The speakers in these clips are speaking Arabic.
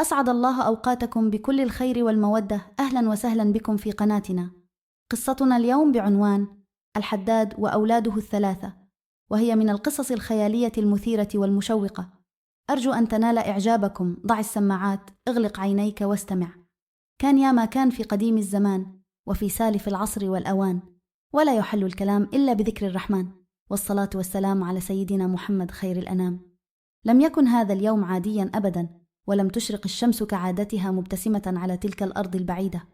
أسعد الله أوقاتكم بكل الخير والمودة. أهلا وسهلا بكم في قناتنا. قصتنا اليوم بعنوان الحداد وأولاده الثلاثة، وهي من القصص الخيالية المثيرة والمشوقة. أرجو أن تنال إعجابكم. ضع السماعات، اغلق عينيك واستمع. كان يا ما كان في قديم الزمان، وفي سالف العصر والأوان، ولا يحل الكلام إلا بذكر الرحمن، والصلاة والسلام على سيدنا محمد خير الأنام. لم يكن هذا اليوم عاديا أبدا، ولم تشرق الشمس كعادتها مبتسمة على تلك الأرض البعيدة.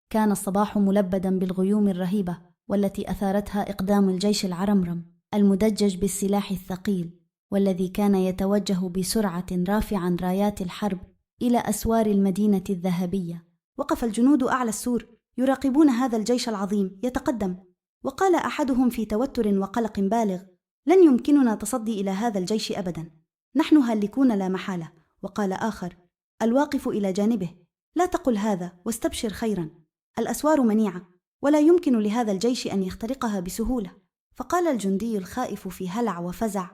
كان الصباح ملبدا بالغيوم الرهيبة، والتي أثارتها إقدام الجيش العرمرم المدجج بالسلاح الثقيل، والذي كان يتوجه بسرعة رافعا رايات الحرب إلى أسوار المدينة الذهبية. وقف الجنود أعلى السور يراقبون هذا الجيش العظيم يتقدم، وقال أحدهم في توتر وقلق بالغ: لن يمكننا تصدي إلى هذا الجيش أبدا، نحن هالكون لا محالة. وقال آخر الواقف إلى جانبه: لا تقل هذا واستبشر خيرا، الأسوار منيعة، ولا يمكن لهذا الجيش أن يخترقها بسهولة. فقال الجندي الخائف في هلع وفزع: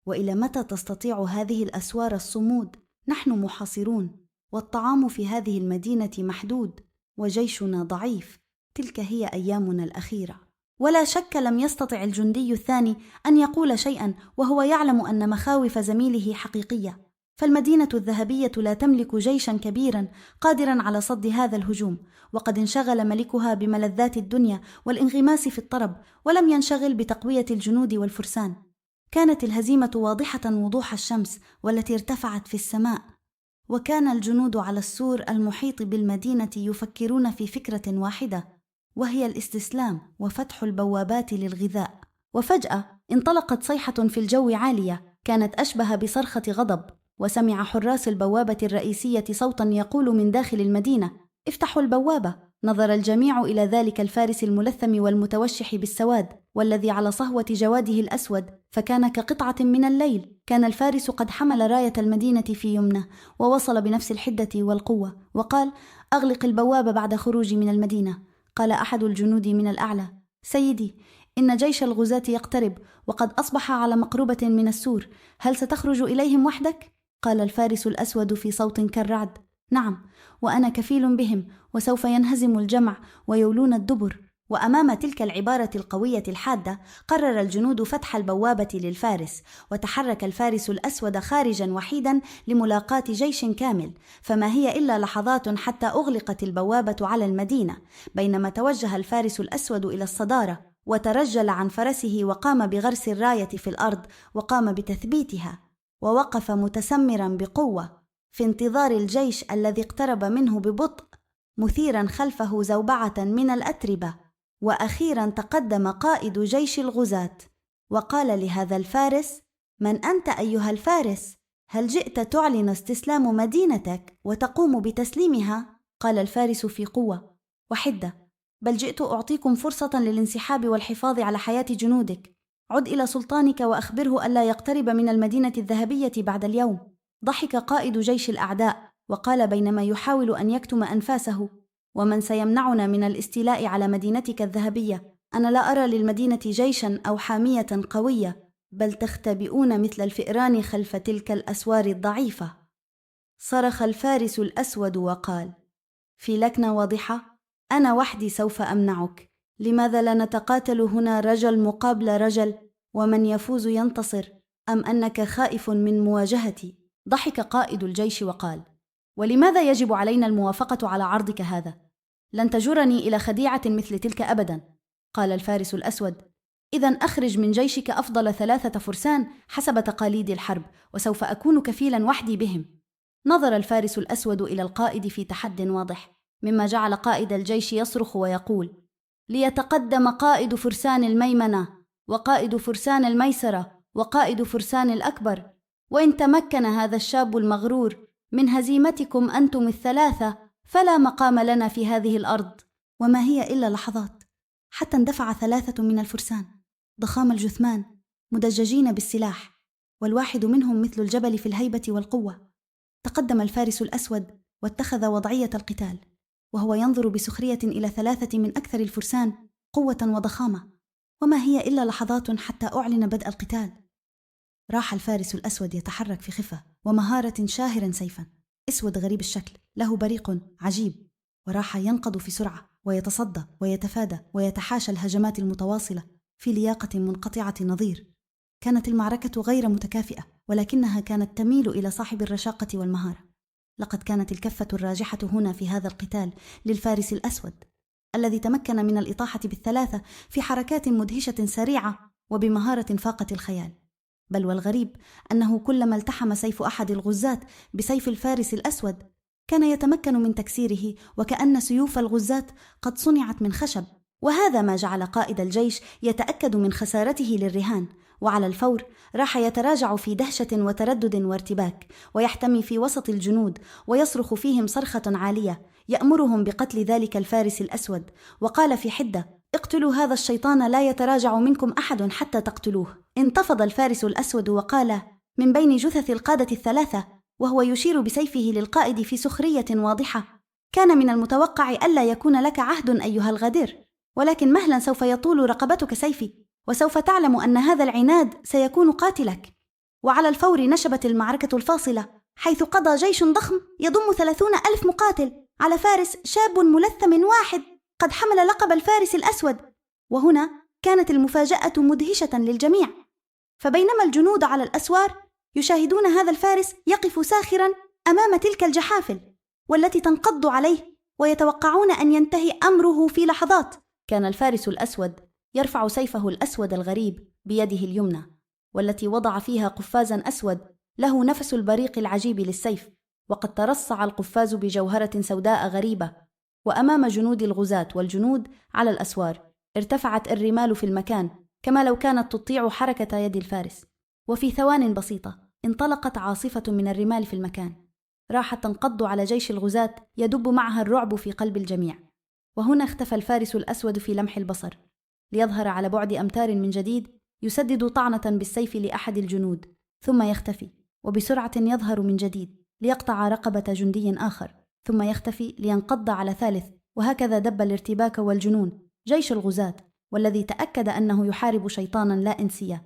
وإلى متى تستطيع هذه الأسوار الصمود؟ نحن محاصرون، والطعام في هذه المدينة محدود، وجيشنا ضعيف. تلك هي أيامنا الأخيرة. ولا شك لم يستطع الجندي الثاني أن يقول شيئا، وهو يعلم أن مخاوف زميله حقيقية. فالمدينة الذهبية لا تملك جيشا كبيرا قادرا على صد هذا الهجوم، وقد انشغل ملكها بملذات الدنيا والانغماس في الطرب، ولم ينشغل بتقوية الجنود والفرسان. كانت الهزيمة واضحة وضوح الشمس والتي ارتفعت في السماء، وكان الجنود على السور المحيط بالمدينة يفكرون في فكرة واحدة، وهي الاستسلام وفتح البوابات للغذاء. وفجأة انطلقت صيحة في الجو عالية، كانت أشبه بصرخة غضب، وسمع حراس البوابة الرئيسية صوتا يقول من داخل المدينة: افتحوا البوابة. نظر الجميع إلى ذلك الفارس الملثم والمتوشح بالسواد، والذي على صهوة جواده الأسود، فكان كقطعة من الليل. كان الفارس قد حمل راية المدينة في يمنه، ووصل بنفس الحدة والقوة، وقال: أغلق البوابة بعد خروجي من المدينة. قال أحد الجنود من الأعلى: سيدي، إن جيش الغزاة يقترب، وقد أصبح على مقربة من السور، هل ستخرج إليهم وحدك؟ قال الفارس الأسود في صوت كالرعد: نعم، وأنا كفيل بهم، وسوف ينهزم الجمع ويولون الدبر. وأمام تلك العبارة القوية الحادة، قرر الجنود فتح البوابة للفارس، وتحرك الفارس الأسود خارجا وحيدا لملاقاة جيش كامل. فما هي إلا لحظات حتى أغلقت البوابة على المدينة، بينما توجه الفارس الأسود إلى الصدارة، وترجل عن فرسه، وقام بغرس الراية في الأرض، وقام بتثبيتها، ووقف متسمرا بقوة في انتظار الجيش الذي اقترب منه ببطء، مثيرا خلفه زوبعة من الأتربة. وأخيرا تقدم قائد جيش الغزاة، وقال لهذا الفارس: من أنت أيها الفارس؟ هل جئت تعلن استسلام مدينتك وتقوم بتسليمها؟ قال الفارس في قوة وحدة: بل جئت أعطيكم فرصة للانسحاب والحفاظ على حياة جنودك. عد إلى سلطانك وأخبره ألا يقترب من المدينة الذهبية بعد اليوم. ضحك قائد جيش الأعداء وقال بينما يحاول أن يكتم أنفاسه: ومن سيمنعنا من الاستيلاء على مدينتك الذهبية؟ أنا لا أرى للمدينة جيشا أو حامية قوية، بل تختبئون مثل الفئران خلف تلك الأسوار الضعيفة. صرخ الفارس الأسود وقال في لكنة واضحة: أنا وحدي سوف أمنعك. لماذا لا نتقاتل هنا رجل مقابل رجل، ومن يفوز ينتصر؟ أم أنك خائف من مواجهتي؟ ضحك قائد الجيش وقال: ولماذا يجب علينا الموافقة على عرضك هذا؟ لن تجرني إلى خديعة مثل تلك أبدا. قال الفارس الأسود: إذن أخرج من جيشك أفضل 3 فرسان حسب تقاليد الحرب، وسوف أكون كفيلا وحدي بهم. نظر الفارس الأسود إلى القائد في تحد واضح، مما جعل قائد الجيش يصرخ ويقول: ليتقدم قائد فرسان الميمنة، وقائد فرسان الميسرة، وقائد فرسان الأكبر. وإن تمكن هذا الشاب المغرور من هزيمتكم أنتم ال3، فلا مقام لنا في هذه الأرض. وما هي إلا لحظات حتى اندفع 3 من الفرسان، ضخام الجثمان، مدججين بالسلاح، والواحد منهم مثل الجبل في الهيبة والقوة. تقدم الفارس الأسود واتخذ وضعية القتال، وهو ينظر بسخرية إلى 3 من أكثر الفرسان قوة وضخامة. وما هي إلا لحظات حتى أعلن بدء القتال. راح الفارس الأسود يتحرك في خفة ومهارة شاهرا سيفا، أسود غريب الشكل، له بريق عجيب، وراح ينقض في سرعة ويتصدى ويتفادى ويتحاشى الهجمات المتواصلة في لياقة منقطعة نظير. كانت المعركة غير متكافئة، ولكنها كانت تميل إلى صاحب الرشاقة والمهارة. لقد كانت الكفة الراجحة هنا في هذا القتال للفارس الأسود، الذي تمكن من الإطاحة بالثلاثة في حركات مدهشة سريعة وبمهارة فاقت الخيال. بل والغريب أنه كلما التحم سيف أحد الغزاة بسيف الفارس الأسود كان يتمكن من تكسيره، وكأن سيوف الغزاة قد صنعت من خشب. وهذا ما جعل قائد الجيش يتأكد من خسارته للرهان، وعلى الفور راح يتراجع في دهشة وتردد وارتباك، ويحتمي في وسط الجنود ويصرخ فيهم صرخة عالية يأمرهم بقتل ذلك الفارس الأسود، وقال في حدة: اقتلوا هذا الشيطان، لا يتراجع منكم أحد حتى تقتلوه. انتفض الفارس الأسود وقال من بين جثث القادة الثلاثة، وهو يشير بسيفه للقائد في سخرية واضحة: كان من المتوقع ألا يكون لك عهد أيها الغدير، ولكن مهلا سوف يطول رقبتك سيفي، وسوف تعلم أن هذا العناد سيكون قاتلك. وعلى الفور نشبت المعركة الفاصلة، حيث قضى جيش ضخم يضم 30,000 مقاتل على فارس شاب ملثم واحد قد حمل لقب الفارس الأسود. وهنا كانت المفاجأة مدهشة للجميع، فبينما الجنود على الأسوار يشاهدون هذا الفارس يقف ساخرا أمام تلك الجحافل والتي تنقض عليه، ويتوقعون أن ينتهي أمره في لحظات، كان الفارس الأسود يرفع سيفه الأسود الغريب بيده اليمنى، والتي وضع فيها قفازا أسود له نفس البريق العجيب للسيف، وقد ترصع القفاز بجوهرة سوداء غريبة. وأمام جنود الغزاة والجنود على الأسوار ارتفعت الرمال في المكان كما لو كانت تطيع حركة يد الفارس، وفي ثوان بسيطة انطلقت عاصفة من الرمال في المكان، راحت تنقض على جيش الغزاة يدب معها الرعب في قلب الجميع. وهنا اختفى الفارس الأسود في لمح البصر، ليظهر على بعد أمتار من جديد يسدد طعنة بالسيف لأحد الجنود، ثم يختفي، وبسرعة يظهر من جديد ليقطع رقبة جندي آخر، ثم يختفي لينقض على ثالث، وهكذا دب الارتباك والجنون جيش الغزاة، والذي تأكد أنه يحارب شيطانا لا إنسيا.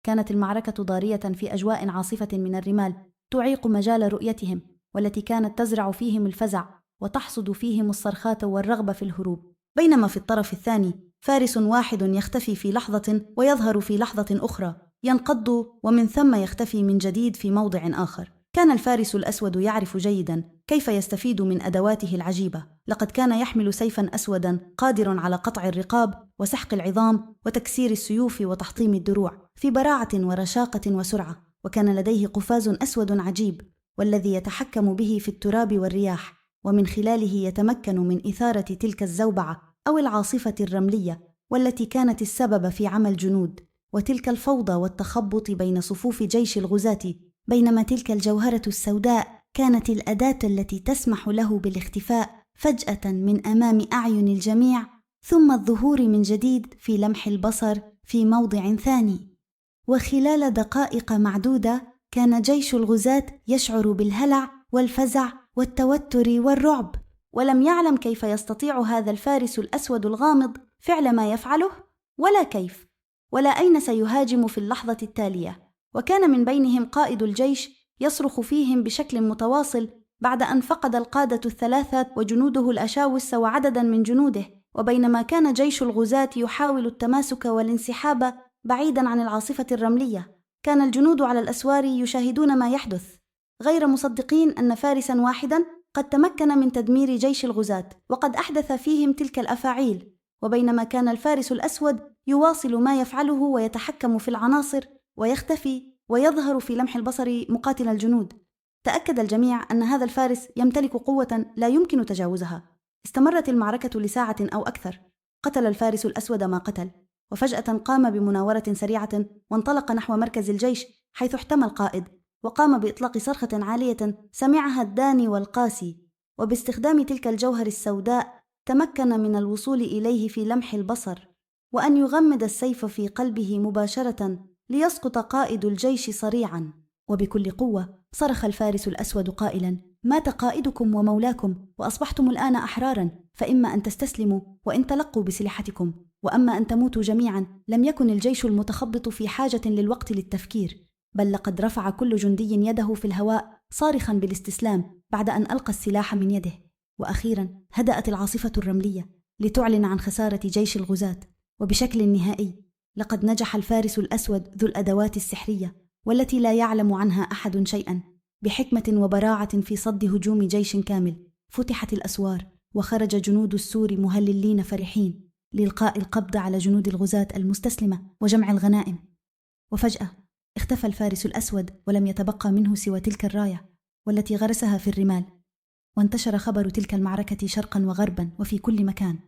كانت المعركة ضارية في أجواء عاصفة من الرمال تعيق مجال رؤيتهم، والتي كانت تزرع فيهم الفزع وتحصد فيهم الصرخات والرغبة في الهروب. بينما في الطرف الثاني فارس واحد يختفي في لحظة ويظهر في لحظة أخرى، ينقض ومن ثم يختفي من جديد في موضع آخر. كان الفارس الأسود يعرف جيدا كيف يستفيد من أدواته العجيبة، لقد كان يحمل سيفا أسودا قادر على قطع الرقاب وسحق العظام وتكسير السيوف وتحطيم الدروع في براعة ورشاقة وسرعة، وكان لديه قفاز أسود عجيب والذي يتحكم به في التراب والرياح، ومن خلاله يتمكن من إثارة تلك الزوبعة أو العاصفة الرملية والتي كانت السبب في عمى الجنود وتلك الفوضى والتخبط بين صفوف جيش الغزاة، بينما تلك الجوهرة السوداء كانت الأداة التي تسمح له بالاختفاء فجأة من أمام أعين الجميع، ثم الظهور من جديد في لمح البصر في موضع ثاني. وخلال دقائق معدودة كان جيش الغزاة يشعر بالهلع والفزع والتوتر والرعب، ولم يعلم كيف يستطيع هذا الفارس الأسود الغامض فعل ما يفعله، ولا كيف، ولا أين سيهاجم في اللحظة التالية. وكان من بينهم قائد الجيش يصرخ فيهم بشكل متواصل بعد أن فقد القادة الثلاثة وجنوده الأشاوس وعددا من جنوده، وبينما كان جيش الغزاة يحاول التماسك والانسحاب بعيدا عن العاصفة الرملية، كان الجنود على الأسوار يشاهدون ما يحدث غير مصدقين أن فارسا واحدا قد تمكن من تدمير جيش الغزاة وقد أحدث فيهم تلك الأفاعيل. وبينما كان الفارس الأسود يواصل ما يفعله ويتحكم في العناصر ويختفي ويظهر في لمح البصر مقاتل الجنود، تأكد الجميع أن هذا الفارس يمتلك قوة لا يمكن تجاوزها. استمرت المعركة لساعة أو أكثر، قتل الفارس الأسود ما قتل، وفجأة قام بمناورة سريعة وانطلق نحو مركز الجيش حيث احتمى القائد، وقام بإطلاق صرخة عالية سمعها الداني والقاسي، وباستخدام تلك الجوهر السوداء تمكن من الوصول إليه في لمح البصر، وأن يغمد السيف في قلبه مباشرة ليسقط قائد الجيش صريعا. وبكل قوة صرخ الفارس الأسود قائلا: مات قائدكم ومولاكم، وأصبحتم الآن أحرارا، فإما أن تستسلموا وإن تلقوا بسلاحتكم، وأما أن تموتوا جميعا. لم يكن الجيش المتخبط في حاجة للوقت للتفكير، بل لقد رفع كل جندي يده في الهواء صارخا بالاستسلام بعد أن ألقى السلاح من يده. وأخيرا هدأت العاصفة الرملية لتعلن عن خسارة جيش الغزاة، وبشكل نهائي لقد نجح الفارس الأسود ذو الأدوات السحرية والتي لا يعلم عنها أحد شيئا بحكمة وبراعة في صد هجوم جيش كامل. فتحت الأسوار وخرج جنود السور مهللين فرحين لإلقاء القبض على جنود الغزاة المستسلمة وجمع الغنائم. وفجأة اختفى الفارس الأسود ولم يتبقى منه سوى تلك الراية والتي غرسها في الرمال. وانتشر خبر تلك المعركة شرقا وغربا وفي كل مكان،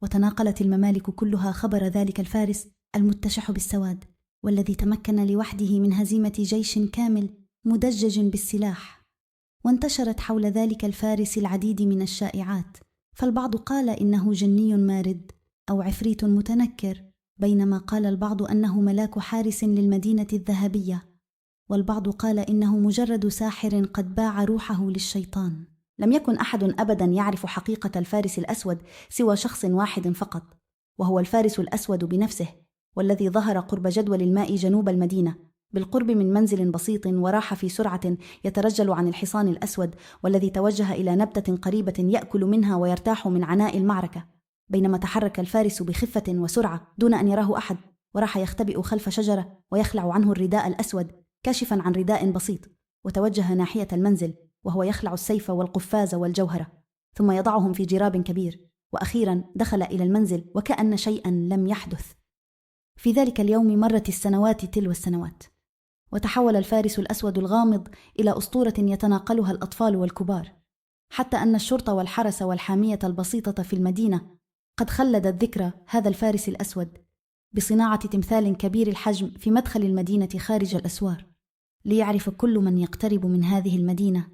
وتناقلت الممالك كلها خبر ذلك الفارس المتشح بالسواد والذي تمكن لوحده من هزيمة جيش كامل مدجج بالسلاح. وانتشرت حول ذلك الفارس العديد من الشائعات، فالبعض قال إنه جني مارد أو عفريت متنكر، بينما قال البعض أنه ملاك حارس للمدينة الذهبية، والبعض قال إنه مجرد ساحر قد باع روحه للشيطان. لم يكن أحد أبدا يعرف حقيقة الفارس الأسود سوى شخص واحد فقط، وهو الفارس الأسود بنفسه، والذي ظهر قرب جدول الماء جنوب المدينة بالقرب من منزل بسيط، وراح في سرعة يترجل عن الحصان الأسود، والذي توجه إلى نبتة قريبة يأكل منها ويرتاح من عناء المعركة، بينما تحرك الفارس بخفة وسرعة دون أن يراه أحد، وراح يختبئ خلف شجرة ويخلع عنه الرداء الأسود كاشفا عن رداء بسيط، وتوجه ناحية المنزل وهو يخلع السيف والقفاز والجوهرة، ثم يضعهم في جراب كبير، وأخيرا دخل إلى المنزل وكأن شيئا لم يحدث. في ذلك اليوم مرت السنوات تلو السنوات، وتحول الفارس الأسود الغامض إلى أسطورة يتناقلها الأطفال والكبار، حتى أن الشرطة والحرس والحامية البسيطة في المدينة قد خلدت ذكرى هذا الفارس الأسود بصناعة تمثال كبير الحجم في مدخل المدينة خارج الأسوار، ليعرف كل من يقترب من هذه المدينة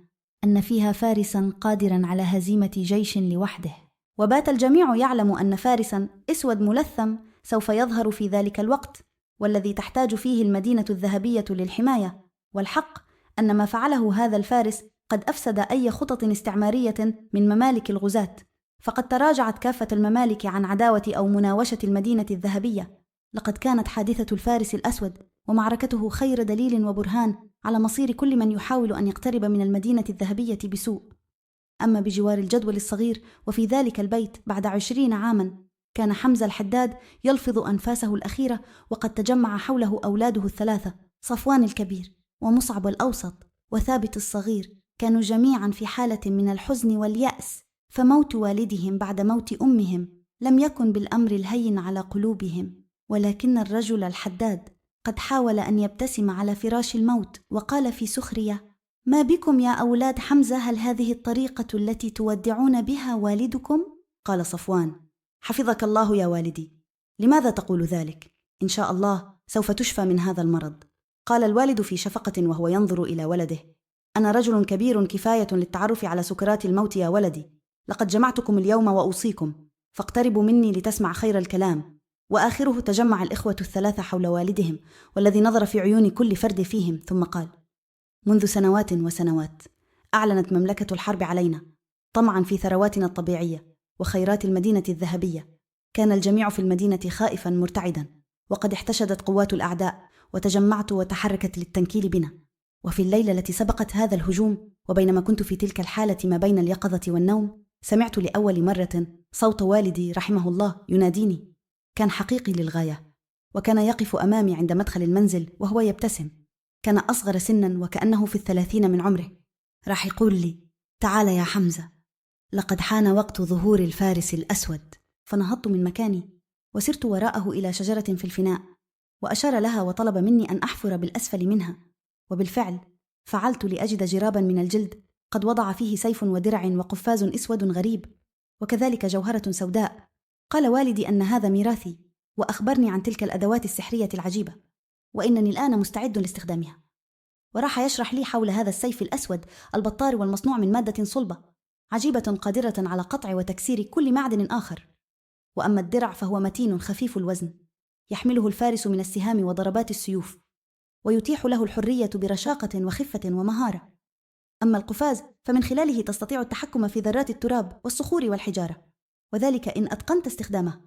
أن فيها فارسا قادرا على هزيمة جيش لوحده. وبات الجميع يعلم أن فارسا أسود ملثم سوف يظهر في ذلك الوقت، والذي تحتاج فيه المدينة الذهبية للحماية. والحق أن ما فعله هذا الفارس قد أفسد أي خطط استعمارية من ممالك الغزاة، فقد تراجعت كافة الممالك عن عداوة أو مناوشة المدينة الذهبية. لقد كانت حادثة الفارس الأسود ومعركته خير دليل وبرهان على مصير كل من يحاول أن يقترب من المدينة الذهبية بسوء. أما بجوار الجدول الصغير وفي ذلك البيت بعد 20 عاما، كان حمزة الحداد يلفظ أنفاسه الأخيرة، وقد تجمع حوله أولاده الثلاثة، صفوان الكبير ومصعب الأوسط وثابت الصغير، كانوا جميعا في حالة من الحزن واليأس، فموت والدهم بعد موت أمهم لم يكن بالأمر الهين على قلوبهم. ولكن الرجل الحداد قد حاول أن يبتسم على فراش الموت، وقال في سخرية: ما بكم يا أولاد حمزة؟ هل هذه الطريقة التي تودعون بها والدكم؟ قال صفوان: حفظك الله يا والدي، لماذا تقول ذلك؟ إن شاء الله سوف تشفى من هذا المرض. قال الوالد في شفقة وهو ينظر إلى ولده: أنا رجل كبير كفاية للتعرف على سكرات الموت يا ولدي، لقد جمعتكم اليوم وأوصيكم، فاقتربوا مني لتسمع خير الكلام. وآخره تجمع الإخوة الثلاثة حول والدهم، والذي نظر في عيون كل فرد فيهم، ثم قال: منذ سنوات وسنوات أعلنت مملكة الحرب علينا طمعا في ثرواتنا الطبيعية وخيرات المدينة الذهبية. كان الجميع في المدينة خائفا مرتعدا، وقد احتشدت قوات الأعداء وتجمعت وتحركت للتنكيل بنا. وفي الليلة التي سبقت هذا الهجوم، وبينما كنت في تلك الحالة ما بين اليقظة والنوم، سمعت لأول مرة صوت والدي رحمه الله يناديني. كان حقيقي للغاية، وكان يقف أمامي عند مدخل المنزل وهو يبتسم. كان أصغر سنا وكأنه في 30 من عمره. راح يقول لي: تعال يا حمزة، لقد حان وقت ظهور الفارس الأسود. فنهضت من مكاني وسرت وراءه إلى شجرة في الفناء، وأشار لها وطلب مني أن أحفر بالأسفل منها. وبالفعل فعلت لأجد جرابا من الجلد قد وضع فيه سيف ودرع وقفاز أسود غريب، وكذلك جوهرة سوداء. قال والدي أن هذا ميراثي، وأخبرني عن تلك الأدوات السحرية العجيبة، وإنني الآن مستعد لاستخدامها. وراح يشرح لي حول هذا السيف الأسود البطار والمصنوع من مادة صلبة عجيبة قادرة على قطع وتكسير كل معدن آخر. وأما الدرع فهو متين خفيف الوزن، يحمله الفارس من السهام وضربات السيوف، ويتيح له الحرية برشاقة وخفة ومهارة. أما القفاز فمن خلاله تستطيع التحكم في ذرات التراب والصخور والحجارة، وذلك إن أتقنت استخدامه.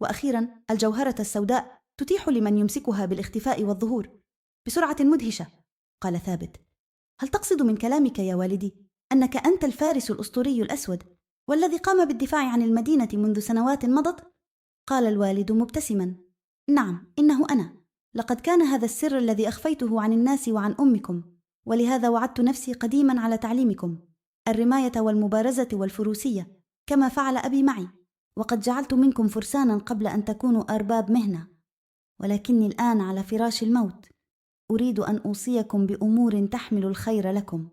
وأخيرا الجوهرة السوداء تتيح لمن يمسكها بالاختفاء والظهور، بسرعة مدهشة. قال ثابت: هل تقصد من كلامك يا والدي أنك أنت الفارس الأسطوري الأسود والذي قام بالدفاع عن المدينة منذ سنوات مضت؟ قال الوالد مبتسما: نعم، إنه أنا. لقد كان هذا السر الذي أخفيته عن الناس وعن أمكم، ولهذا وعدت نفسي قديما على تعليمكم الرماية والمبارزة والفروسية كما فعل أبي معي، وقد جعلت منكم فرسانا قبل أن تكونوا أرباب مهنة، ولكني الآن على فراش الموت أريد أن أوصيكم بأمور تحمل الخير لكم،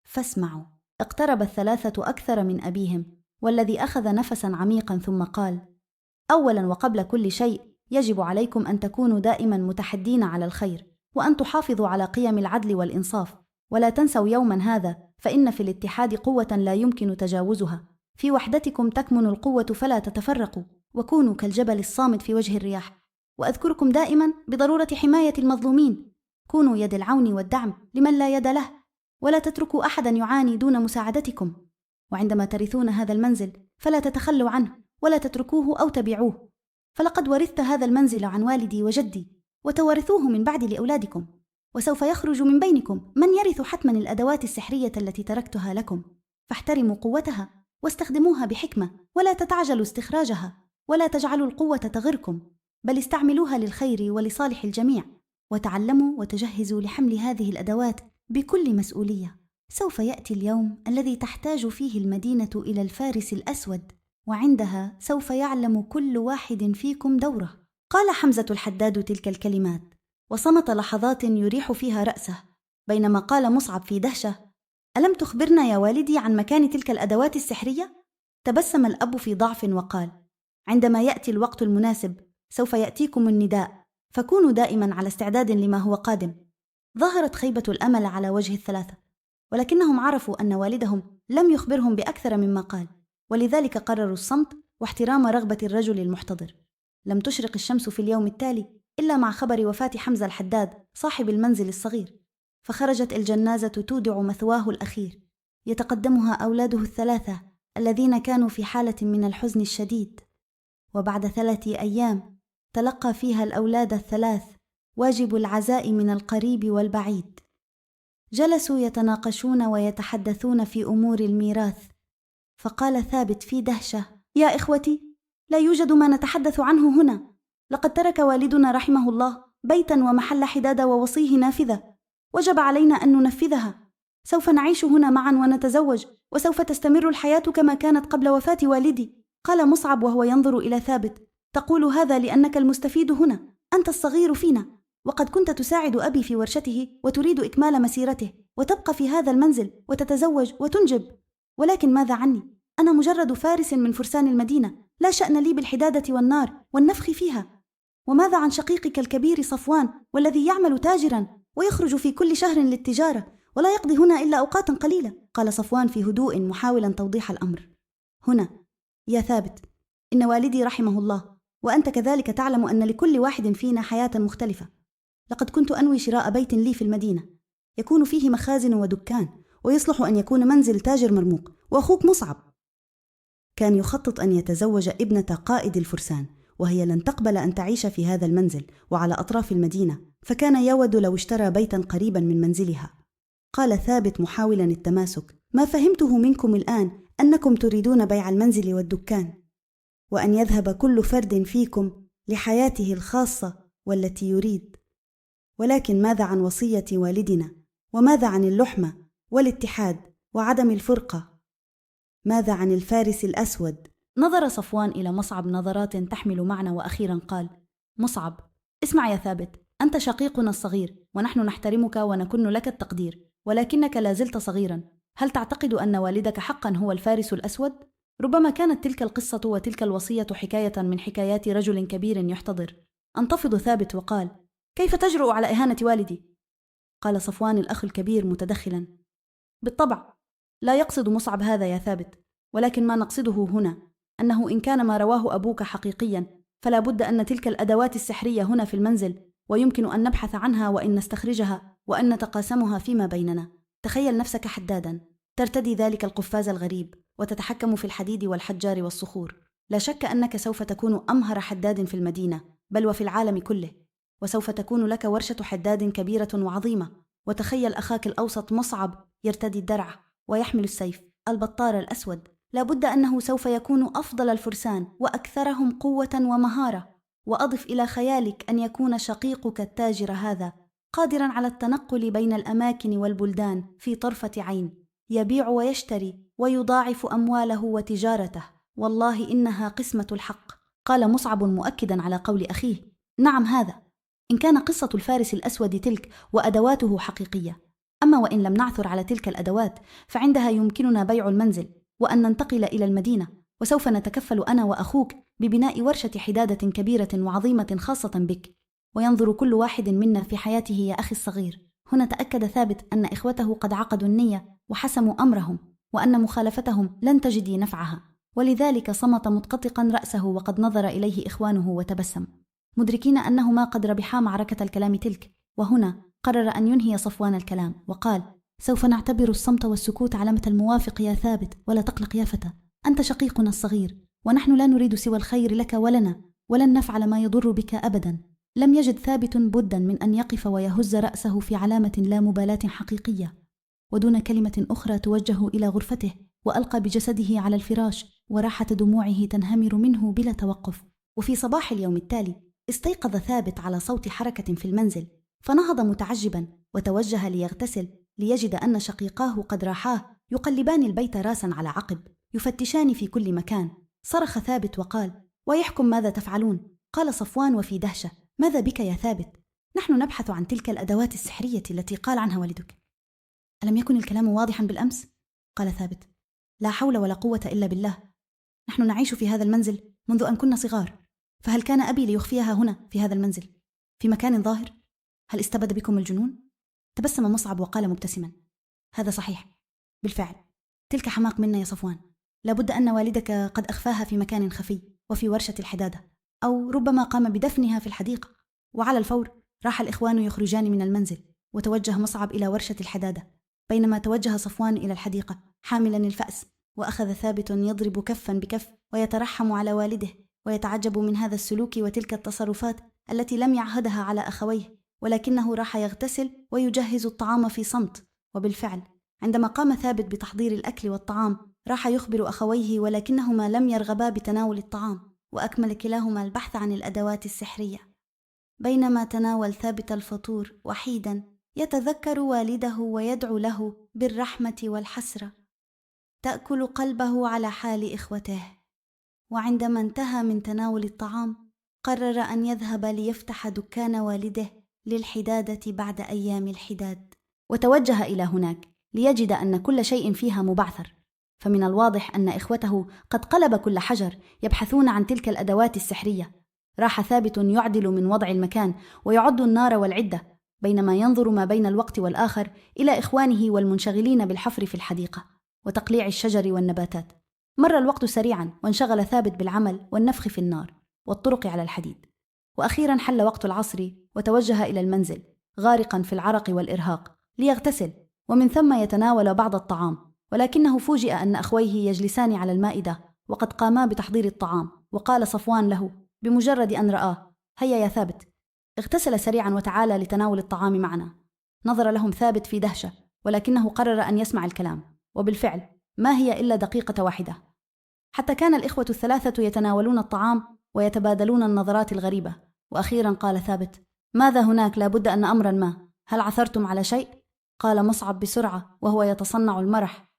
فاسمعوا. اقترب الثلاثة أكثر من أبيهم، والذي أخذ نفسا عميقا ثم قال: أولا وقبل كل شيء يجب عليكم أن تكونوا دائما متحدين على الخير، وأن تحافظوا على قيم العدل والإنصاف، ولا تنسوا يوما هذا، فإن في الاتحاد قوة لا يمكن تجاوزها، في وحدتكم تكمن القوة فلا تتفرقوا، وكونوا كالجبل الصامد في وجه الرياح. وأذكركم دائما بضرورة حماية المظلومين، كونوا يد العون والدعم لمن لا يد له، ولا تتركوا أحدا يعاني دون مساعدتكم. وعندما ترثون هذا المنزل فلا تتخلوا عنه ولا تتركوه أو تبيعوه، فلقد ورثت هذا المنزل عن والدي وجدي، وتورثوه من بعد لأولادكم، وسوف يخرج من بينكم من يرث حتما الأدوات السحرية التي تركتها لكم، فاحترموا قوتها واستخدموها بحكمة، ولا تتعجلوا استخراجها، ولا تجعلوا القوة تغركم، بل استعملوها للخير ولصالح الجميع، وتعلموا وتجهزوا لحمل هذه الأدوات بكل مسؤولية. سوف يأتي اليوم الذي تحتاج فيه المدينة إلى الفارس الأسود، وعندها سوف يعلم كل واحد فيكم دوره. قال حمزة الحداد تلك الكلمات وصمت لحظات يريح فيها رأسه، بينما قال مصعب في دهشة: ألم تخبرنا يا والدي عن مكان تلك الأدوات السحرية؟ تبسم الأب في ضعف وقال: عندما يأتي الوقت المناسب سوف يأتيكم النداء، فكونوا دائما على استعداد لما هو قادم. ظهرت خيبة الأمل على وجه الثلاثة، ولكنهم عرفوا أن والدهم لم يخبرهم بأكثر مما قال، ولذلك قرروا الصمت واحترام رغبة الرجل المحتضر. لم تشرق الشمس في اليوم التالي إلا مع خبر وفاة حمزة الحداد صاحب المنزل الصغير، فخرجت الجنازة تودع مثواه الأخير، يتقدمها أولاده الثلاثة الذين كانوا في حالة من الحزن الشديد. وبعد 3 أيام تلقى فيها الأولاد الثلاث واجب العزاء من القريب والبعيد. جلسوا يتناقشون ويتحدثون في أمور الميراث، فقال ثابت في دهشة: يا إخوتي، لا يوجد ما نتحدث عنه هنا، لقد ترك والدنا رحمه الله بيتا ومحل حداد ووصيه نافذة، وجب علينا أن ننفذها. سوف نعيش هنا معا ونتزوج، وسوف تستمر الحياة كما كانت قبل وفاة والدي. قال مصعب وهو ينظر إلى ثابت: تقول هذا لأنك المستفيد هنا، أنت الصغير فينا، وقد كنت تساعد أبي في ورشته وتريد إكمال مسيرته، وتبقى في هذا المنزل وتتزوج وتنجب. ولكن ماذا عني؟ أنا مجرد فارس من فرسان المدينة، لا شأن لي بالحدادة والنار والنفخ فيها. وماذا عن شقيقك الكبير صفوان، والذي يعمل تاجرا ويخرج في كل شهر للتجارة ولا يقضي هنا إلا أوقات قليلة؟ قال صفوان في هدوء محاولا توضيح الأمر: هنا يا ثابت، إن والدي رحمه الله وأنت كذلك تعلم أن لكل واحد فينا حياة مختلفة. لقد كنت أنوي شراء بيت لي في المدينة يكون فيه مخازن ودكان، ويصلح أن يكون منزل تاجر مرموق. وأخوك مصعب كان يخطط أن يتزوج ابنة قائد الفرسان، وهي لن تقبل أن تعيش في هذا المنزل وعلى أطراف المدينة، فكان يود لو اشترى بيتا قريبا من منزلها. قال ثابت محاولا التماسك: ما فهمته منكم الآن أنكم تريدون بيع المنزل والدكان، وأن يذهب كل فرد فيكم لحياته الخاصة والتي يريد. ولكن ماذا عن وصية والدنا؟ وماذا عن اللحمة والاتحاد وعدم الفرقة؟ ماذا عن الفارس الأسود؟ نظر صفوان إلى مصعب نظرات تحمل معنى، وأخيرا قال: مصعب، اسمع يا ثابت، أنت شقيقنا الصغير، ونحن نحترمك ونكن لك التقدير، ولكنك لا زلت صغيرا. هل تعتقد أن والدك حقا هو الفارس الأسود؟ ربما كانت تلك القصة وتلك الوصية حكاية من حكايات رجل كبير يحتضر. انتفض ثابت وقال: كيف تجرؤ على إهانة والدي؟ قال صفوان الأخ الكبير متدخلا: بالطبع لا يقصد مصعب هذا يا ثابت، ولكن ما نقصده هنا أنه إن كان ما رواه أبوك حقيقيا، فلا بد أن تلك الأدوات السحرية هنا في المنزل، ويمكن أن نبحث عنها وأن نستخرجها وأن نتقاسمها فيما بيننا. تخيل نفسك حدادا ترتدي ذلك القفاز الغريب وتتحكم في الحديد والحجار والصخور. لا شك أنك سوف تكون أمهر حداد في المدينة بل وفي العالم كله. وسوف تكون لك ورشة حداد كبيرة وعظيمة. وتخيل أخاك الأوسط مصعب يرتدي الدرع ويحمل السيف البطار الأسود، لا بد أنه سوف يكون أفضل الفرسان وأكثرهم قوة ومهارة. وأضف إلى خيالك أن يكون شقيقك التاجر هذا قادراً على التنقل بين الأماكن والبلدان في طرفة عين، يبيع ويشتري ويضاعف أمواله وتجارته. والله إنها قسمة الحق. قال مصعب مؤكداً على قول أخيه: نعم هذا، إن كان قصة الفارس الأسود تلك وأدواته حقيقية. أما وإن لم نعثر على تلك الأدوات فعندها يمكننا بيع المنزل وأن ننتقل إلى المدينة، وسوف نتكفل أنا وأخوك ببناء ورشة حدادة كبيرة وعظيمة خاصة بك، وينظر كل واحد منا في حياته يا أخي الصغير. هنا تأكد ثابت أن إخوته قد عقدوا النية وحسموا أمرهم، وأن مخالفتهم لن تجدي نفعها، ولذلك صمت متقطقا رأسه وقد نظر إليه إخوانه وتبسم، مدركين أنهما قد ربحا معركة الكلام تلك. وهنا قرر أن ينهي صفوان الكلام وقال: سوف نعتبر الصمت والسكوت علامة الموافق يا ثابت، ولا تقلق يا فتى، أنت شقيقنا الصغير، ونحن لا نريد سوى الخير لك ولنا، ولن نفعل ما يضر بك أبدا. لم يجد ثابت بدا من أن يقف ويهز رأسه في علامة لا مبالاة حقيقية، ودون كلمة أخرى توجه إلى غرفته وألقى بجسده على الفراش، وراحة دموعه تنهمر منه بلا توقف. وفي صباح اليوم التالي استيقظ ثابت على صوت حركة في المنزل، فنهض متعجبا وتوجه ليغتسل، ليجد أن شقيقاه قد راحاه يقلبان البيت راسا على عقب، يفتشان في كل مكان. صرخ ثابت وقال: ويحكم ماذا تفعلون؟ قال صفوان وفي دهشة: ماذا بك يا ثابت؟ نحن نبحث عن تلك الأدوات السحرية التي قال عنها والدك. ألم يكن الكلام واضحا بالأمس؟ قال ثابت: لا حول ولا قوة إلا بالله، نحن نعيش في هذا المنزل منذ أن كنا صغار، فهل كان أبي ليخفيها هنا في هذا المنزل في مكان ظاهر؟ هل استبد بكم الجنون؟ تبسم مصعب وقال مبتسما: هذا صحيح بالفعل، تلك حماق منا يا صفوان، لابد أن والدك قد أخفاها في مكان خفي وفي ورشة الحدادة، أو ربما قام بدفنها في الحديقة. وعلى الفور راح الإخوان يخرجان من المنزل، وتوجه مصعب إلى ورشة الحدادة، بينما توجه صفوان إلى الحديقة حاملا الفأس. وأخذ ثابت يضرب كفا بكف ويترحم على والده، ويتعجب من هذا السلوك وتلك التصرفات التي لم يعهدها على أخويه، ولكنه راح يغتسل ويجهز الطعام في صمت. وبالفعل عندما قام ثابت بتحضير الأكل والطعام راح يخبر أخويه، ولكنهما لم يرغبا بتناول الطعام، وأكمل كلاهما البحث عن الأدوات السحرية. بينما تناول ثابت الفطور وحيدا يتذكر والده ويدعو له بالرحمة والحسرة، تأكل قلبه على حال إخوته. وعندما انتهى من تناول الطعام قرر أن يذهب ليفتح دكان والده للحدادة بعد أيام الحداد، وتوجه إلى هناك ليجد أن كل شيء فيها مبعثر، فمن الواضح أن إخوته قد قلب كل حجر يبحثون عن تلك الأدوات السحرية. راح ثابت يعدل من وضع المكان ويعد النار والعدة، بينما ينظر ما بين الوقت والآخر إلى إخوانه والمنشغلين بالحفر في الحديقة وتقليع الشجر والنباتات. مر الوقت سريعا وانشغل ثابت بالعمل والنفخ في النار والطرق على الحديد. وأخيرا حل وقت العصر وتوجه إلى المنزل غارقا في العرق والإرهاق ليغتسل، ومن ثم يتناول بعض الطعام، ولكنه فوجئ أن أخويه يجلسان على المائدة وقد قاما بتحضير الطعام. وقال صفوان له بمجرد أن رآه: هيا يا ثابت، اغتسل سريعا وتعالى لتناول الطعام معنا. نظر لهم ثابت في دهشة، ولكنه قرر أن يسمع الكلام، وبالفعل ما هي إلا دقيقة واحدة حتى كان الإخوة الثلاثة يتناولون الطعام ويتبادلون النظرات الغريبة. وأخيرا قال ثابت: ماذا هناك؟ لابد أن أمرا ما، هل عثرتم على شيء؟ قال مصعب بسرعة وهو يتصنع المرح: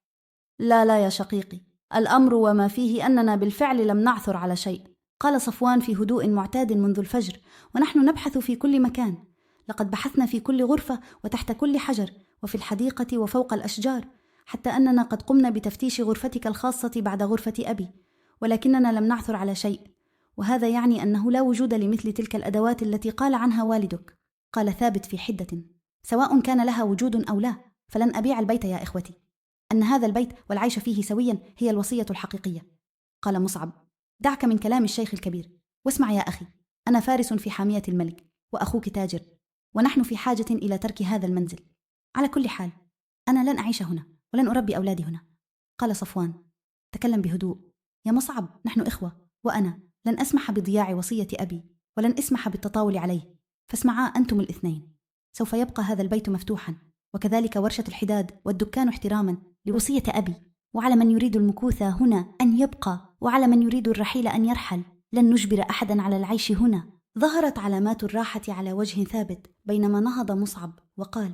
لا يا شقيقي، الأمر وما فيه أننا بالفعل لم نعثر على شيء. قال صفوان في هدوء معتاد منذ الفجر: ونحن نبحث في كل مكان، لقد بحثنا في كل غرفة وتحت كل حجر وفي الحديقة وفوق الأشجار، حتى أننا قد قمنا بتفتيش غرفتك الخاصة بعد غرفة أبي، ولكننا لم نعثر على شيء، وهذا يعني أنه لا وجود لمثل تلك الأدوات التي قال عنها والدك. قال ثابت في حدة: سواء كان لها وجود أو لا، فلن أبيع البيت يا إخوتي، أن هذا البيت والعيش فيه سويا هي الوصية الحقيقية. قال مصعب: دعك من كلام الشيخ الكبير واسمع يا أخي، أنا فارس في حامية الملك وأخوك تاجر، ونحن في حاجة إلى ترك هذا المنزل. على كل حال أنا لن أعيش هنا ولن أربي أولادي هنا. قال صفوان: تكلم بهدوء يا مصعب، نحن إخوة، وأنا لن أسمح بضياع وصية أبي ولن أسمح بالتطاول عليه، فاسمعا أنتم الاثنين، سوف يبقى هذا البيت مفتوحا، وكذلك ورشة الحداد والدكان احتراما لوصية أبي، وعلى من يريد المكوث هنا أن يبقى، وعلى من يريد الرحيل أن يرحل، لن نجبر أحدا على العيش هنا. ظهرت علامات الراحة على وجه ثابت بينما نهض مصعب وقال: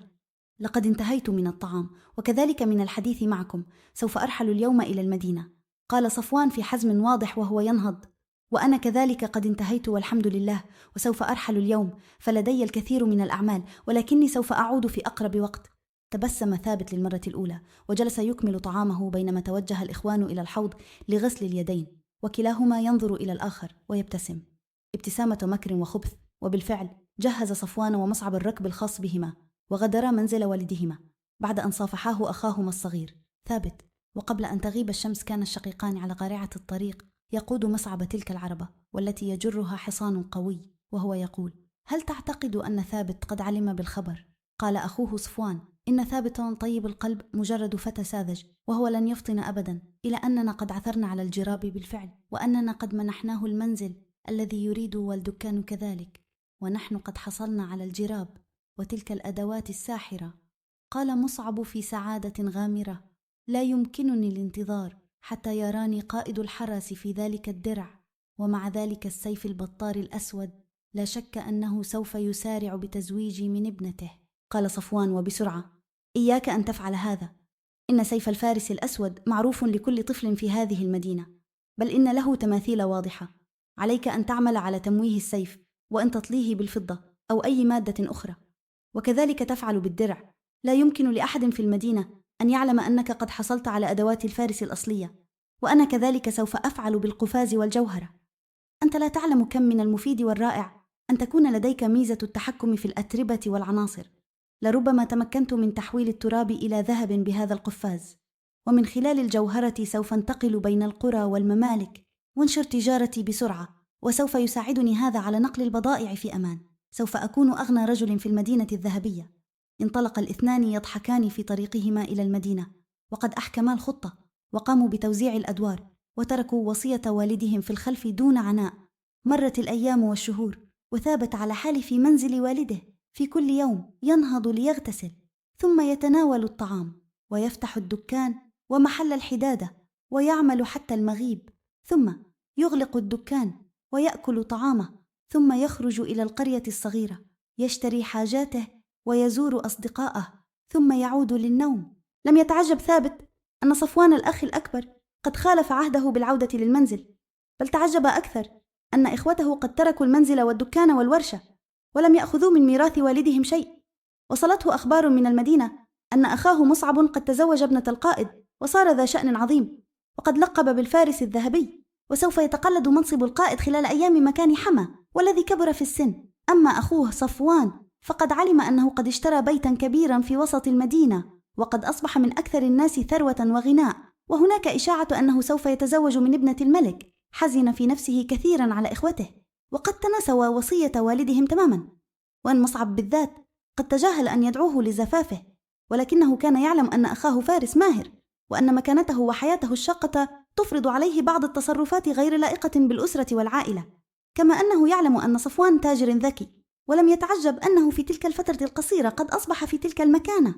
لقد انتهيت من الطعام وكذلك من الحديث معكم، سوف أرحل اليوم إلى المدينة. قال صفوان في حزم واضح وهو ينهض: وأنا كذلك قد انتهيت والحمد لله، وسوف أرحل اليوم، فلدي الكثير من الأعمال، ولكني سوف أعود في أقرب وقت. تبسم ثابت للمرة الأولى وجلس يكمل طعامه بينما توجه الإخوان إلى الحوض لغسل اليدين، وكلاهما ينظر إلى الآخر ويبتسم ابتسامة مكر وخبث. وبالفعل جهز صفوان ومصعب الركب الخاص بهما وغادرا منزل والدهما بعد أن صافحاه أخاهما الصغير ثابت. وقبل أن تغيب الشمس كان الشقيقان على قارعة الطريق يقود مصعب تلك العربة والتي يجرها حصان قوي، وهو يقول: هل تعتقد أن ثابت قد علم بالخبر؟ قال أخوه صفوان: إن ثابتا طيب القلب مجرد فتى ساذج، وهو لن يفطن أبدا إلى أننا قد عثرنا على الجراب بالفعل، وأننا قد منحناه المنزل الذي يريد والدكان كذلك، ونحن قد حصلنا على الجراب وتلك الأدوات الساحرة. قال مصعب في سعادة غامرة: لا يمكنني الانتظار حتى يراني قائد الحرس في ذلك الدرع، ومع ذلك السيف البطار الأسود، لا شك أنه سوف يسارع بتزويجي من ابنته. قال صفوان وبسرعة: إياك أن تفعل هذا، إن سيف الفارس الأسود معروف لكل طفل في هذه المدينة، بل إن له تماثيل واضحة. عليك أن تعمل على تمويه السيف وأن تطليه بالفضة أو أي مادة أخرى، وكذلك تفعل بالدرع. لا يمكن لأحد في المدينة أن يعلم أنك قد حصلت على أدوات الفارس الأصلية، وأنا كذلك سوف أفعل بالقفاز والجوهرة. أنت لا تعلم كم من المفيد والرائع أن تكون لديك ميزة التحكم في الأتربة والعناصر. لربما تمكنت من تحويل التراب إلى ذهب بهذا القفاز، ومن خلال الجوهرة سوف انتقل بين القرى والممالك وانشر تجارتي بسرعة، وسوف يساعدني هذا على نقل البضائع في أمان. سوف أكون أغنى رجل في المدينة الذهبية. انطلق الاثنان يضحكان في طريقهما إلى المدينة، وقد أحكما الخطة وقاموا بتوزيع الأدوار، وتركوا وصية والدهم في الخلف دون عناء. مرت الأيام والشهور، وثابت على حال في منزل والده. في كل يوم ينهض ليغتسل، ثم يتناول الطعام، ويفتح الدكان ومحل الحدادة، ويعمل حتى المغيب، ثم يغلق الدكان ويأكل طعامه، ثم يخرج إلى القرية الصغيرة يشتري حاجاته ويزور أصدقائه، ثم يعود للنوم. لم يتعجب ثابت أن صفوان الأخ الأكبر قد خالف عهده بالعودة للمنزل، بل تعجب أكثر أن إخوته قد تركوا المنزل والدكان والورشة ولم يأخذوا من ميراث والدهم شيء. وصلته أخبار من المدينة أن أخاه مصعب قد تزوج ابنة القائد وصار ذا شأن عظيم، وقد لقب بالفارس الذهبي، وسوف يتقلد منصب القائد خلال أيام مكان حمى والذي كبر في السن. أما أخوه صفوان فقد علم أنه قد اشترى بيتا كبيرا في وسط المدينة، وقد أصبح من أكثر الناس ثروة وغناء، وهناك إشاعة أنه سوف يتزوج من ابنة الملك. حزن في نفسه كثيرا على إخوته، وقد تناسوا وصية والدهم تماما، وأن مصعب بالذات قد تجاهل أن يدعوه لزفافه، ولكنه كان يعلم أن أخاه فارس ماهر، وأن مكانته وحياته الشاقة تفرض عليه بعض التصرفات غير لائقة بالأسرة والعائلة، كما أنه يعلم أن صفوان تاجر ذكي، ولم يتعجب أنه في تلك الفترة القصيرة قد أصبح في تلك المكانة.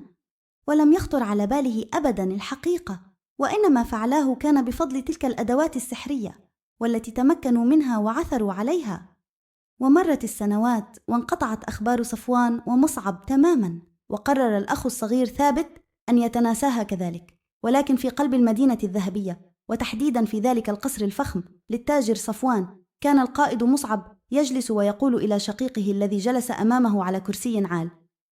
ولم يخطر على باله أبدا الحقيقة، وإنما فعلاه كان بفضل تلك الأدوات السحرية والتي تمكنوا منها وعثروا عليها. ومرت السنوات وانقطعت أخبار صفوان ومصعب تماما، وقرر الأخ الصغير ثابت أن يتناساها كذلك. ولكن في قلب المدينة الذهبية، وتحديدا في ذلك القصر الفخم للتاجر صفوان، كان القائد مصعب يجلس ويقول إلى شقيقه الذي جلس أمامه على كرسي عال: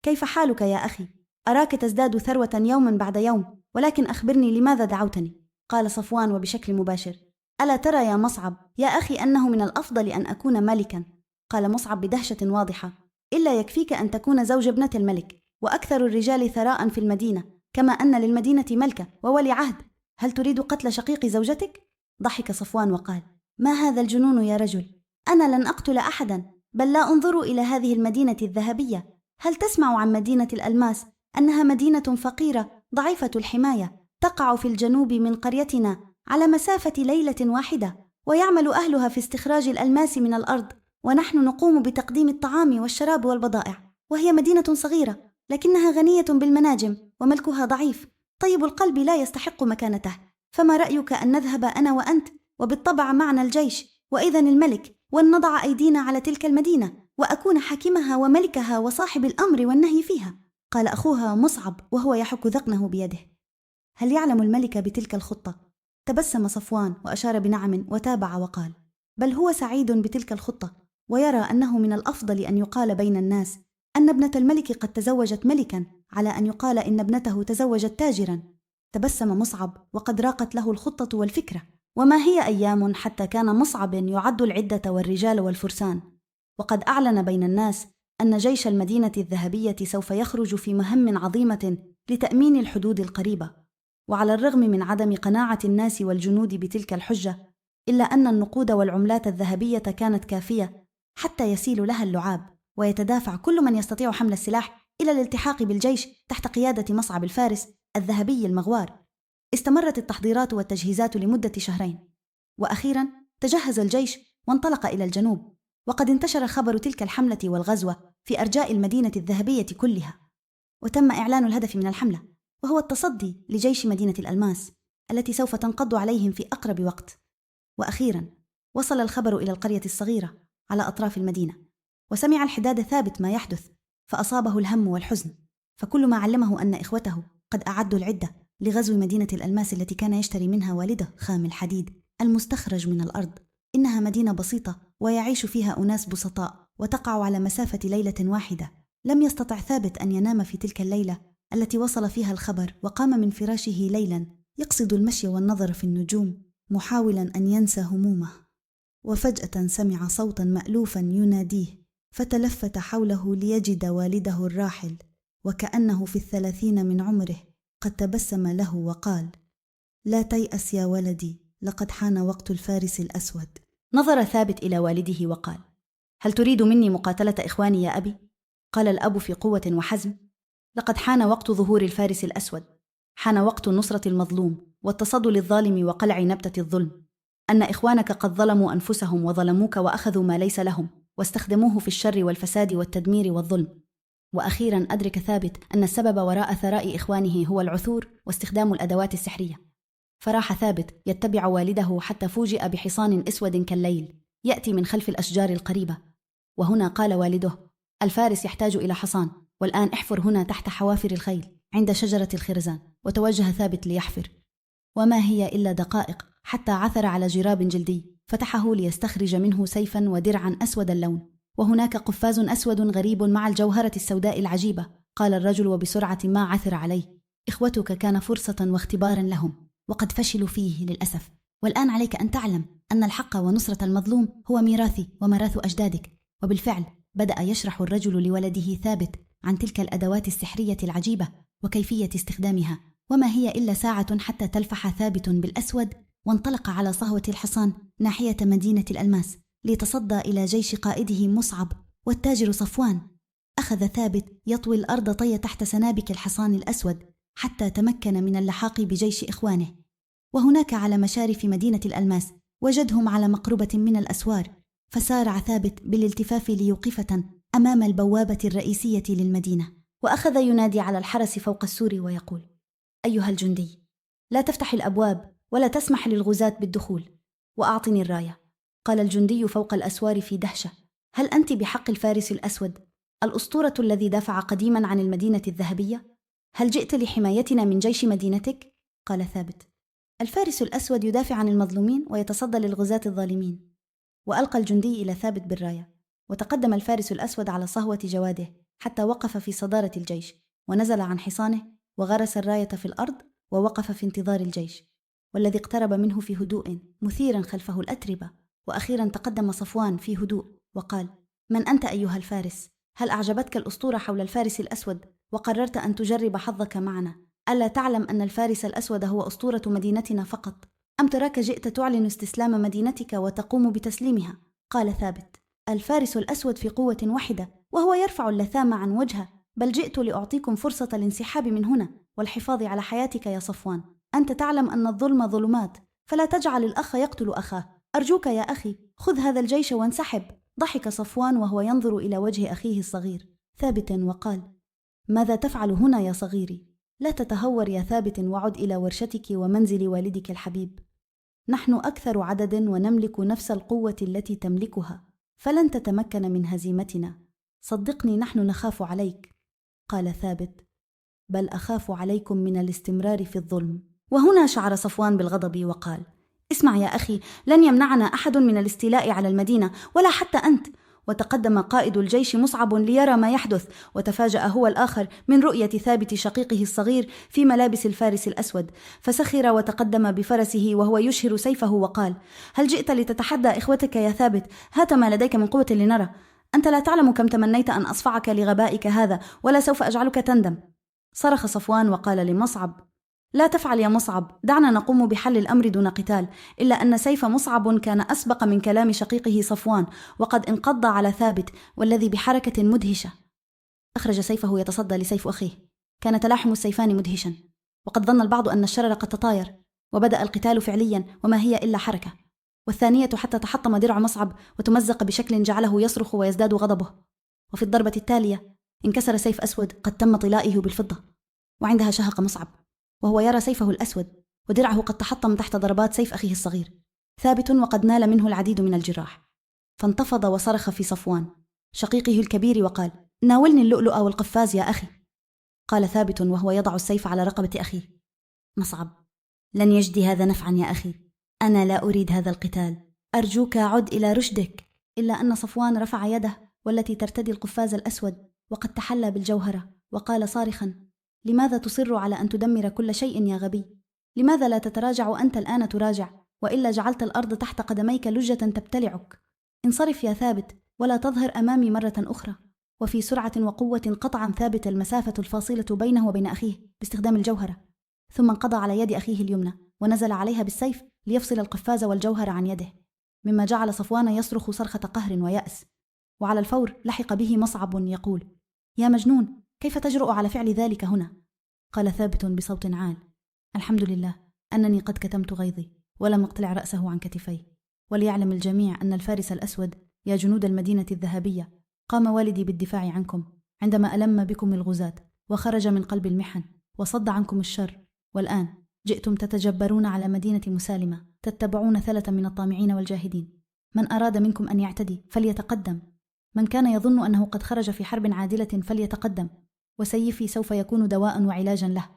كيف حالك يا أخي؟ أراك تزداد ثروة يوما بعد يوم، ولكن أخبرني لماذا دعوتني؟ قال صفوان وبشكل مباشر: ألا ترى يا مصعب يا أخي أنه من الأفضل أن أكون ملكا؟ قال مصعب بدهشة واضحة: إلا يكفيك أن تكون زوج ابنة الملك، وأكثر الرجال ثراء في المدينة، كما أن للمدينة ملكة وولي عهد. هل تريد قتل شقيق زوجتك؟ ضحك صفوان وقال: ما هذا الجنون يا رجل؟ أنا لن أقتل أحدا، بل لا أنظر إلى هذه المدينة الذهبية. هل تسمع عن مدينة الألماس أنها مدينة فقيرة ضعيفة الحماية تقع في الجنوب من قريتنا على مسافة ليلة واحدة، ويعمل أهلها في استخراج الألماس من الأرض ونحن نقوم بتقديم الطعام والشراب والبضائع، وهي مدينة صغيرة لكنها غنية بالمناجم وملكها ضعيف. طيب القلب لا يستحق مكانته، فما رأيك أن نذهب أنا وأنت وبالطبع معنا الجيش وإذن الملك، ونضع أيدينا على تلك المدينة وأكون حاكمها وملكها وصاحب الأمر والنهي فيها؟ قال أخوها مصعب وهو يحك ذقنه بيده. هل يعلم الملك بتلك الخطة؟ تبسم صفوان وأشار بنعم وتابع وقال: بل هو سعيد بتلك الخطة، ويرى أنه من الأفضل أن يقال بين الناس أن ابنة الملك قد تزوجت ملكا على أن يقال إن ابنته تزوجت تاجرا. تبسم مصعب وقد راقت له الخطة والفكرة. وما هي أيام حتى كان مصعب يعد العدة والرجال والفرسان، وقد أعلن بين الناس أن جيش المدينة الذهبية سوف يخرج في مهم عظيمة لتأمين الحدود القريبة. وعلى الرغم من عدم قناعة الناس والجنود بتلك الحجة، إلا أن النقود والعملات الذهبية كانت كافية حتى يسيل لها اللعاب، ويتدافع كل من يستطيع حمل السلاح إلى الالتحاق بالجيش تحت قيادة مصعب الفارس الذهبي المغوار. استمرت التحضيرات والتجهيزات لمدة شهرين، وأخيراً تجهز الجيش وانطلق إلى الجنوب، وقد انتشر خبر تلك الحملة والغزوة في أرجاء المدينة الذهبية كلها. وتم إعلان الهدف من الحملة، وهو التصدي لجيش مدينة الألماس التي سوف تنقض عليهم في أقرب وقت. وأخيراً وصل الخبر إلى القرية الصغيرة على أطراف المدينة، وسمع الحداد ثابت ما يحدث، فأصابه الهم والحزن، فكل ما علمه أن إخوته قد أعدوا العدة لغزو مدينة الألماس التي كان يشتري منها والده خام الحديد المستخرج من الأرض. إنها مدينة بسيطة ويعيش فيها أناس بسطاء، وتقع على مسافة ليلة واحدة. لم يستطع ثابت أن ينام في تلك الليلة التي وصل فيها الخبر، وقام من فراشه ليلا يقصد المشي والنظر في النجوم محاولا أن ينسى همومه. وفجأة سمع صوتا مألوفا يناديه، فتلفت حوله ليجد والده الراحل، وكأنه في 30 من عمره، قد تبسم له وقال: لا تيأس يا ولدي، لقد حان وقت الفارس الأسود. نظر ثابت إلى والده وقال: هل تريد مني مقاتلة إخواني يا أبي؟ قال الأب في قوة وحزم: لقد حان وقت ظهور الفارس الأسود، حان وقت نصرة المظلوم والتصدي للظالم وقلع نبتة الظلم. أن إخوانك قد ظلموا أنفسهم وظلموك وأخذوا ما ليس لهم واستخدموه في الشر والفساد والتدمير والظلم. وأخيرا أدرك ثابت أن السبب وراء ثراء إخوانه هو العثور واستخدام الأدوات السحرية. فراح ثابت يتبع والده حتى فوجئ بحصان أسود كالليل يأتي من خلف الأشجار القريبة. وهنا قال والده: الفارس يحتاج إلى حصان، والآن احفر هنا تحت حوافر الخيل عند شجرة الخرزان. وتوجه ثابت ليحفر، وما هي إلا دقائق حتى عثر على جراب جلدي، فتحه ليستخرج منه سيفا ودرعا أسود اللون، وهناك قفاز أسود غريب مع الجوهرة السوداء العجيبة. قال الرجل وبسرعة ما عثر عليه: إخوتك كان فرصة واختبارا لهم، وقد فشلوا فيه للأسف، والآن عليك أن تعلم أن الحق ونصرة المظلوم هو ميراثي وميراث أجدادك. وبالفعل بدأ يشرح الرجل لولده ثابت عن تلك الأدوات السحرية العجيبة وكيفية استخدامها. وما هي إلا ساعة حتى تلفح ثابت بالأسود، وانطلق على صهوة الحصان ناحية مدينة الألماس ليتصدى إلى جيش قائده مصعب والتاجر صفوان. أخذ ثابت يطوي الأرض طي تحت سنابك الحصان الأسود حتى تمكن من اللحاق بجيش إخوانه. وهناك على مشارف مدينة الألماس وجدهم على مقربة من الأسوار، فسارع ثابت بالالتفاف ليوقفة أمام البوابة الرئيسية للمدينة، وأخذ ينادي على الحرس فوق السور ويقول: أيها الجندي، لا تفتح الأبواب ولا تسمح للغزاة بالدخول، وأعطني الراية. قال الجندي فوق الأسوار في دهشة: هل أنت بحق الفارس الأسود، الأسطورة الذي دافع قديما عن المدينة الذهبية؟ هل جئت لحمايتنا من جيش مدينتك؟ قال ثابت: الفارس الأسود يدافع عن المظلومين ويتصدى للغزاة الظالمين. وألقى الجندي إلى ثابت بالراية، وتقدم الفارس الأسود على صهوة جواده حتى وقف في صدارة الجيش، ونزل عن حصانه وغرس الراية في الأرض ووقف في انتظار الجيش، والذي اقترب منه في هدوء مثيرا خلفه الأتربة. وأخيرا تقدم صفوان في هدوء وقال: من أنت أيها الفارس؟ هل أعجبتك الأسطورة حول الفارس الأسود وقررت أن تجرب حظك معنا؟ ألا تعلم أن الفارس الأسود هو أسطورة مدينتنا فقط؟ أم تراك جئت تعلن استسلام مدينتك وتقوم بتسليمها؟ قال ثابت: الفارس الأسود في قوة واحدة وهو يرفع اللثام عن وجهه، بل جئت لأعطيكم فرصة الانسحاب من هنا والحفاظ على حياتك يا صفوان. أنت تعلم أن الظلم ظلمات، فلا تجعل الأخ يقتل أخاه. أرجوك يا أخي، خذ هذا الجيش وانسحب. ضحك صفوان وهو ينظر إلى وجه أخيه الصغير ثابت وقال: ماذا تفعل هنا يا صغيري؟ لا تتهور يا ثابت وعد إلى ورشتك ومنزل والدك الحبيب. نحن أكثر عدد ونملك نفس القوة التي تملكها، فلن تتمكن من هزيمتنا. صدقني نحن نخاف عليك. قال ثابت: بل أخاف عليكم من الاستمرار في الظلم. وهنا شعر صفوان بالغضب وقال: اسمع يا أخي، لن يمنعنا أحد من الاستيلاء على المدينة ولا حتى أنت. وتقدم قائد الجيش مصعب ليرى ما يحدث، وتفاجأ هو الآخر من رؤية ثابت شقيقه الصغير في ملابس الفارس الأسود، فسخر وتقدم بفرسه وهو يشهر سيفه وقال: هل جئت لتتحدى إخوتك يا ثابت؟ هات ما لديك من قوة لنرى. أنت لا تعلم كم تمنيت أن أصفعك لغبائك هذا، ولا سوف أجعلك تندم. صرخ صفوان وقال لمصعب: لا تفعل يا مصعب، دعنا نقوم بحل الأمر دون قتال. إلا أن سيف مصعب كان أسبق من كلام شقيقه صفوان، وقد انقض على ثابت والذي بحركة مدهشة. أخرج سيفه يتصدى لسيف أخيه. كان تلاحم السيفان مدهشا، وقد ظن البعض أن الشرر قد تطاير، وبدأ القتال فعليا وما هي إلا حركة. والثانية حتى تحطم درع مصعب وتمزق بشكل جعله يصرخ ويزداد غضبه. وفي الضربة التالية انكسر سيف أسود قد تم طلائه بالفضة، وعندها شهق مصعب وهو يرى سيفه الأسود ودرعه قد تحطم تحت ضربات سيف أخيه الصغير ثابت، وقد نال منه العديد من الجراح. فانتفض وصرخ في صفوان شقيقه الكبير وقال: ناولني اللؤلؤ والقفاز يا أخي. قال ثابت وهو يضع السيف على رقبة أخيه: مصعب، لن يجدي هذا نفعا يا أخي، أنا لا أريد هذا القتال، أرجوك عد إلى رشدك. إلا أن صفوان رفع يده والتي ترتدي القفاز الأسود وقد تحلى بالجوهرة، وقال صارخا: لماذا تصر على أن تدمر كل شيء يا غبي؟ لماذا لا تتراجع أنت الآن تراجع، وإلا جعلت الأرض تحت قدميك لجة تبتلعك. انصرف يا ثابت ولا تظهر أمامي مرة أخرى. وفي سرعة وقوة قطع ثابت المسافة الفاصلة بينه وبين أخيه باستخدام الجوهرة، ثم انقضى على يد أخيه اليمنى ونزل عليها بالسيف ليفصل القفاز والجوهر عن يده، مما جعل صفوان يصرخ صرخة قهر ويأس. وعلى الفور لحق به مصعب يقول: يا مجنون، كيف تجرؤ على فعل ذلك هنا؟ قال ثابت بصوت عال: الحمد لله أنني قد كتمت غيظي ولم أقتلع رأسه عن كتفيه. وليعلم الجميع أن الفارس الأسود يا جنود المدينة الذهبية قام والدي بالدفاع عنكم عندما ألم بكم الغزاة وخرج من قلب المحن وصد عنكم الشر، والآن جئتم تتجبرون على مدينة مسالمة، تتبعون ثلة من الطامعين والجاهدين. من أراد منكم أن يعتدي فليتقدم، من كان يظن أنه قد خرج في حرب عادلة فليتقدم، وسيفي سوف يكون دواء وعلاجا له.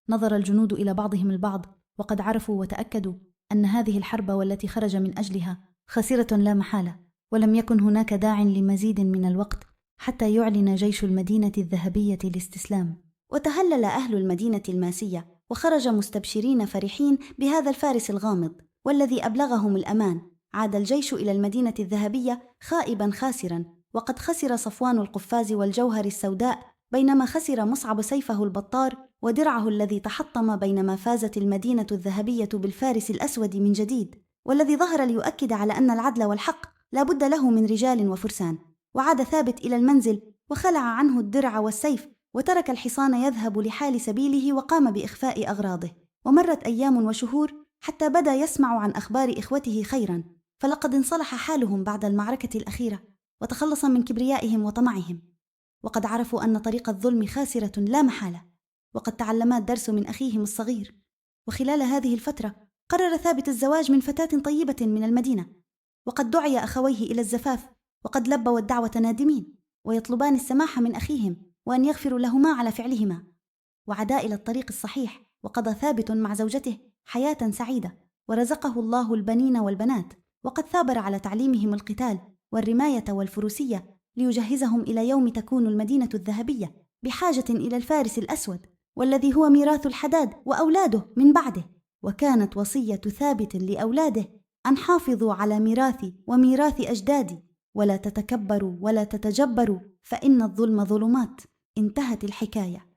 نظر الجنود إلى بعضهم البعض وقد عرفوا وتأكدوا أن هذه الحرب والتي خرج من أجلها خسرة لا محالة، ولم يكن هناك داع لمزيد من الوقت حتى يعلن جيش المدينة الذهبية الاستسلام. وتهلل أهل المدينة الماسية وخرج مستبشرين فرحين بهذا الفارس الغامض والذي أبلغهم الأمان. عاد الجيش إلى المدينة الذهبية خائبا خاسرا، وقد خسر صفوان القفاز والجوهر السوداء بينما خسر مصعب سيفه البطار ودرعه الذي تحطم، بينما فازت المدينة الذهبية بالفارس الأسود من جديد، والذي ظهر ليؤكد على أن العدل والحق لا بد له من رجال وفرسان. وعاد ثابت إلى المنزل وخلع عنه الدرع والسيف وترك الحصان يذهب لحال سبيله وقام بإخفاء أغراضه. ومرت أيام وشهور حتى بدا يسمع عن أخبار إخوته خيرا، فلقد انصلح حالهم بعد المعركة الأخيرة وتخلص من كبريائهم وطمعهم، وقد عرفوا أن طريق الظلم خاسرة لا محالة، وقد تعلما الدرس من أخيهم الصغير. وخلال هذه الفترة قرر ثابت الزواج من فتاة طيبة من المدينة، وقد دعي أخويه إلى الزفاف، وقد لبوا الدعوة نادمين ويطلبان السماح من أخيهم وأن يغفروا لهما على فعلهما. وعدا إلى الطريق الصحيح، وقضى ثابت مع زوجته حياة سعيدة، ورزقه الله البنين والبنات، وقد ثابر على تعليمهم القتال والرماية والفروسية ليجهزهم إلى يوم تكون المدينة الذهبية بحاجة إلى الفارس الأسود، والذي هو ميراث الحداد وأولاده من بعده. وكانت وصية ثابت لأولاده أن حافظوا على ميراثي وميراث أجدادي، ولا تتكبروا ولا تتجبروا، فإن الظلم ظلمات. انتهت الحكاية.